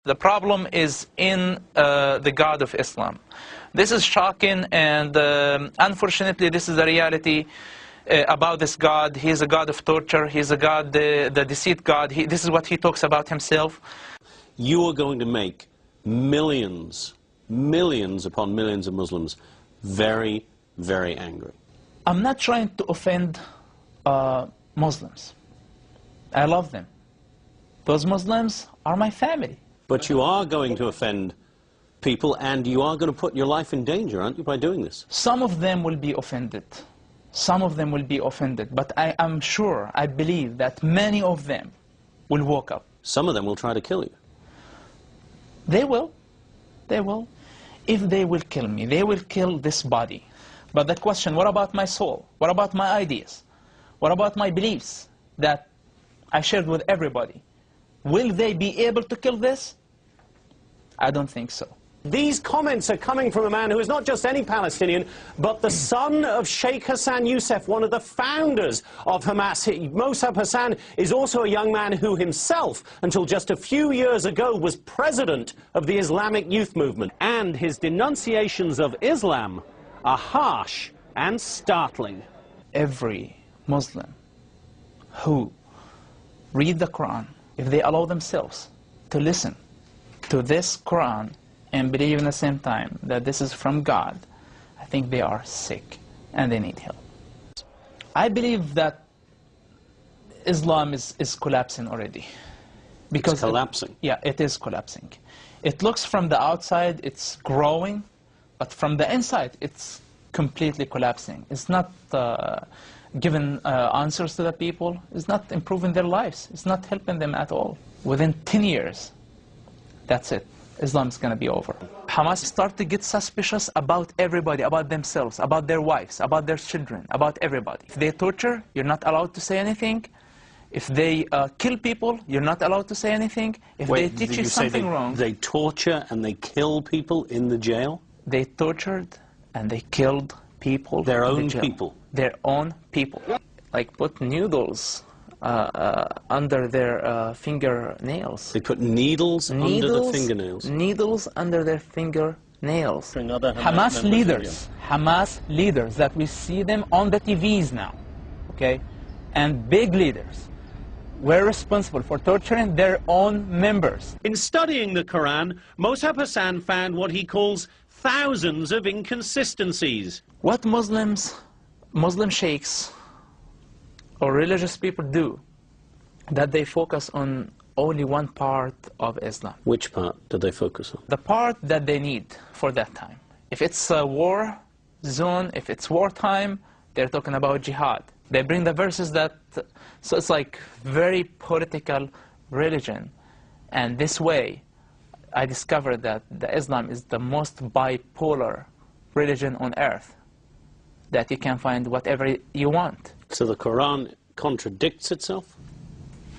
The problem is in the God of Islam. This is shocking, and unfortunately this is the reality about this God. He is a God of torture. He is a God, the deceit God. This is what he talks about himself. You are going to make millions, millions upon millions of Muslims very, very angry. I'm not trying to offend Muslims. I love them. Those Muslims are my family. But you are going to offend people, and you are going to put your life in danger, aren't you, by doing this? Some of them will be offended. Some of them will be offended. But I am sure, I believe that many of them will wake up. Some of them will try to kill you. They will. They will. If they will kill me, they will kill this body. But the question, what about my soul? What about my ideas? What about my beliefs that I shared with everybody? Will they be able to kill this? I don't think so. These comments are coming from a man who is not just any Palestinian, but the son of Sheikh Hassan Youssef, one of the founders of Hamas. Mosab Hassan is also a young man who himself, until just a few years ago, was president of the Islamic Youth Movement. And his denunciations of Islam are harsh and startling. Every Muslim who read the Quran, if they allow themselves to listen to this Quran and believe in the same time that this is from God, I think they are sick and they need help. I believe that Islam is collapsing already. Because it's collapsing? It is collapsing. It looks from the outside, it's growing, but from the inside, it's completely collapsing. It's not giving answers to the people. It's not improving their lives. It's not helping them at all. Within 10 years, that's it. Islam is going to be over. Hamas start to get suspicious about everybody, about themselves, about their wives, about their children, about everybody. If they torture, you're not allowed to say anything. If they kill people, you're not allowed to say anything. If they teach you something wrong... They torture and they kill people in the jail? They tortured and they killed people. Their own people? Their own people. Like put needles under their fingernails. They put needles under the fingernails? Needles under their fingernails. Hamas leaders that we see them on the TVs now, okay? And big leaders were responsible for torturing their own members. In studying the Quran, Mosab Hassan found what he calls thousands of inconsistencies. What Muslim sheikhs or religious people do, that they focus on only one part of Islam. Which part do they focus on? The part that they need for that time. If it's a war zone, if it's wartime, they're talking about jihad. They bring the verses that, so it's like very political religion. And this way, I discovered that the Islam is the most bipolar religion on earth. That you can find whatever you want. So the Quran contradicts itself?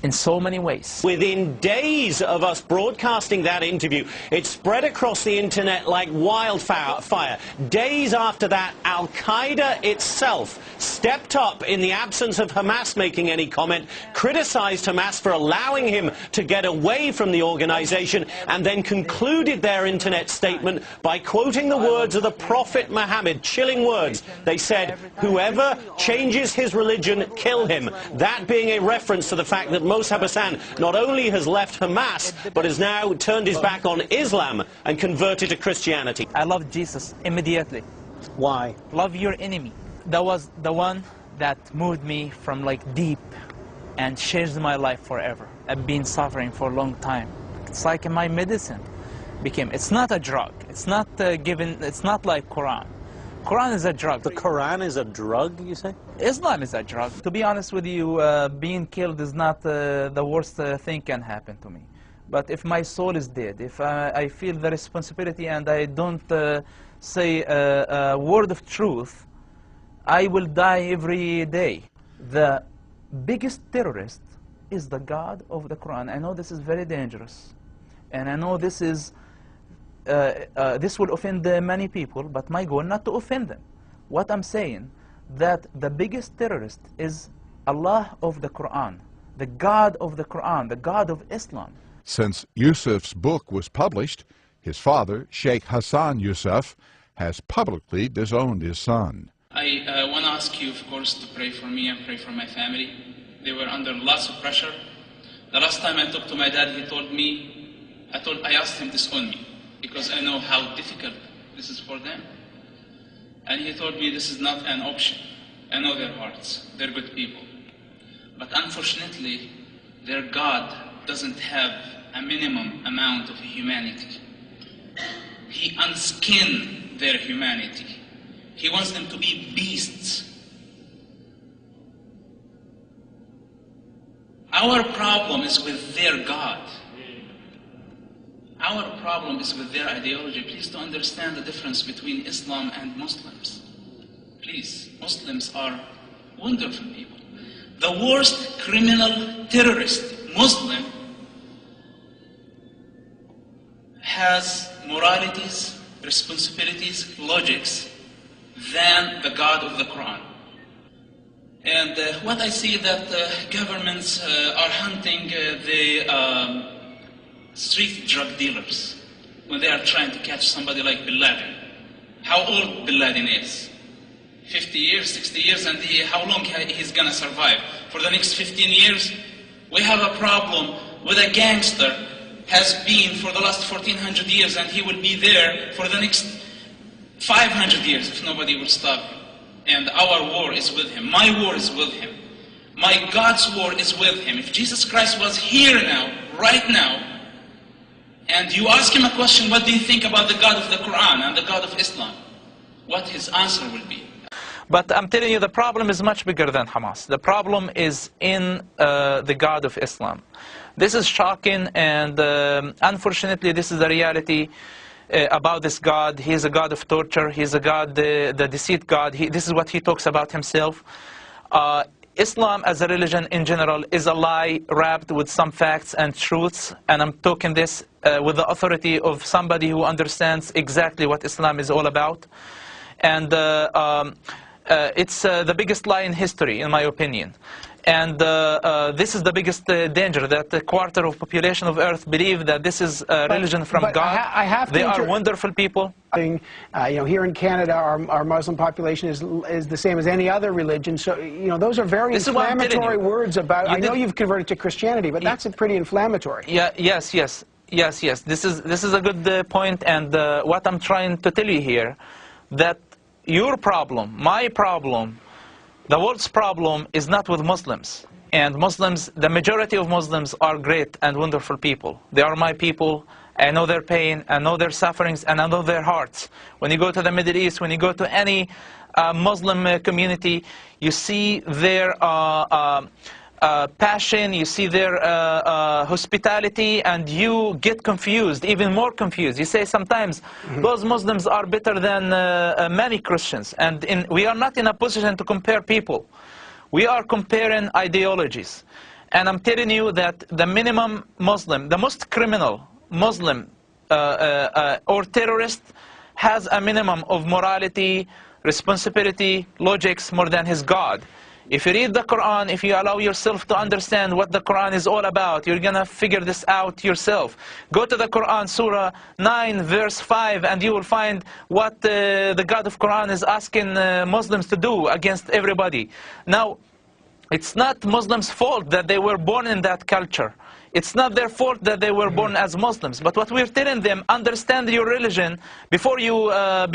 In so many ways. Within days of us broadcasting that interview, it spread across the internet like wildfire. Days after that, Al-Qaeda itself stepped up in the absence of Hamas making any comment, criticized Hamas for allowing him to get away from the organization, and then concluded their internet statement by quoting the words of the Prophet Muhammad, chilling words. They said, "Whoever changes his religion, kill him." That being a reference to the fact that Mosab Hassan not only has left Hamas, but has now turned his back on Islam and converted to Christianity. I love Jesus immediately. Why? Love your enemy. That was the one that moved me from like deep and changed my life forever. I've been suffering for a long time. It's like my medicine became. It's not a drug. It's not it's not like Quran. Quran is a drug. The Quran is a drug, you say? Islam is a drug. To be honest with you, being killed is not the worst thing can happen to me. But if my soul is dead, if I feel the responsibility and I don't say a word of truth, I will die every day. The biggest terrorist is the God of the Quran. I know this is very dangerous. And I know this is this will offend many people, but my goal not to offend them. What I'm saying, that the biggest terrorist is Allah of the Quran, the God of the Quran, the God of Islam. Since Yusuf's book was published, his father, Sheikh Hassan Yusuf, has publicly disowned his son. I want to ask you, of course, to pray for me and pray for my family. They were under lots of pressure. The last time I talked to my dad, he told me, I asked him to disown me because I know how difficult this is for them. And he told me this is not an option. I know their hearts. They're good people. But unfortunately, their God doesn't have a minimum amount of humanity. He unskinned their humanity. He wants them to be beasts. Our problem is with their God. Our problem is with their ideology. Please to understand the difference between Islam and Muslims. Please, Muslims are wonderful people. The worst criminal terrorist Muslim has moralities, responsibilities, logics than the God of the Quran. And what I see that governments are hunting the street drug dealers when they are trying to catch somebody like Bin Laden. How old Bin Laden is? 50 years, 60 years, and how long he's gonna survive? For the next 15 years? We have a problem with a gangster has been for the last 1400 years, and he will be there for the next 500 years if nobody will stop him. And our war is with him. My war is with him. My God's war is with him. If Jesus Christ was here now, right now, and you ask him a question, what do you think about the God of the Quran and the God of Islam? What his answer will be. But I'm telling you, the problem is much bigger than Hamas. The problem is in the God of Islam. This is shocking, and unfortunately, this is the reality about this God. He's a God of torture. He's a God, the deceit God. This is what he talks about himself. Islam as a religion in general is a lie wrapped with some facts and truths, and I'm talking this with the authority of somebody who understands exactly what Islam is all about. And it's the biggest lie in history, in my opinion. And this is the biggest danger, that a quarter of population of Earth believe that this is a religion from God. They are wonderful people. You know, here in Canada, our Muslim population is the same as any other religion. So, you know, those are very inflammatory words about. I know you've converted to Christianity, but that's pretty inflammatory. Yeah. Yes. This is a good point, and what I'm trying to tell you here, that your problem, my problem, the world's problem is not with Muslims. And Muslims, the majority of Muslims are great and wonderful people. They are my people. I know their pain, I know their sufferings, and I know their hearts. When you go to the Middle East, when you go to any Muslim community, you see their passion, you see their hospitality, and you get confused, even more confused. You say sometimes, those Muslims are better than many Christians. And we are not in a position to compare people. We are comparing ideologies. And I'm telling you that the minimum Muslim, the most criminal Muslim or terrorist has a minimum of morality, responsibility, logics more than his God. If you read the Quran, if you allow yourself to understand what the Quran is all about, you're going to figure this out yourself. Go to the Quran, Surah 9, verse 5, and you will find what the God of Quran is asking Muslims to do against everybody. Now, it's not Muslims' fault that they were born in that culture. It's not their fault that they were born as Muslims. But what we're telling them, understand your religion before you are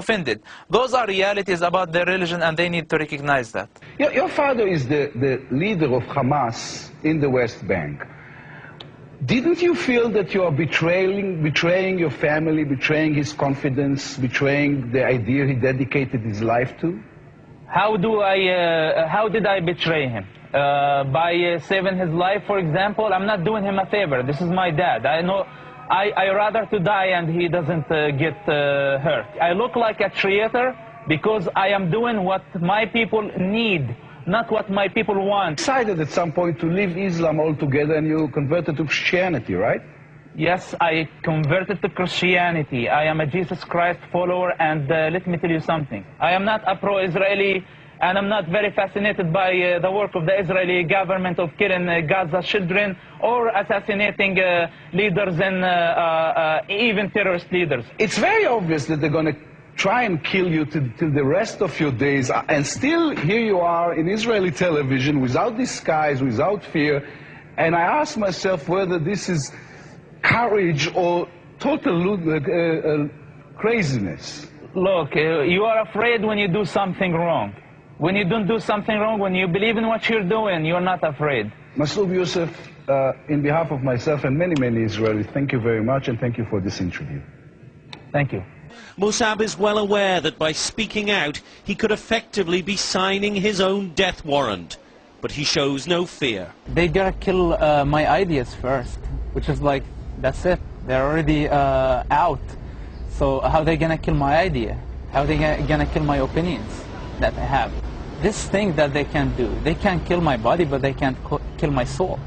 offended. Those are realities about their religion, and they need to recognize that. Your father is the leader of Hamas in the West Bank. Didn't you feel that you are betraying your family, betraying his confidence, betraying the idea he dedicated his life to? How did I betray him? By saving his life, for example? I'm not doing him a favor. This is my dad. I know I rather to die and he doesn't get hurt. I look like a traitor because I am doing what my people need, not what my people want. You decided at some point to leave Islam altogether, and you converted to Christianity, right? Yes, I converted to Christianity. I am a Jesus Christ follower, and let me tell you something. I am not a pro-Israeli and I'm not very fascinated by the work of the Israeli government of killing Gaza children or assassinating leaders and even terrorist leaders. It's very obvious that they're going to try and kill you till the rest of your days, and still here you are in Israeli television without disguise, without fear, and I ask myself whether this is courage or total craziness. Look, you are afraid when you do something wrong. When you don't do something wrong, when you believe in what you're doing, you're not afraid. Mosab Youssef, in behalf of myself and many, many Israelis, thank you very much, and thank you for this interview. Thank you. Mosab is well aware that by speaking out, he could effectively be signing his own death warrant. But he shows no fear. They gotta kill my ideas first, which is like, that's it. They're already out. So how are they gonna kill my idea? How are they gonna kill my opinions that I have? This thing that they can do, they can't kill my body, but they can't kill my soul.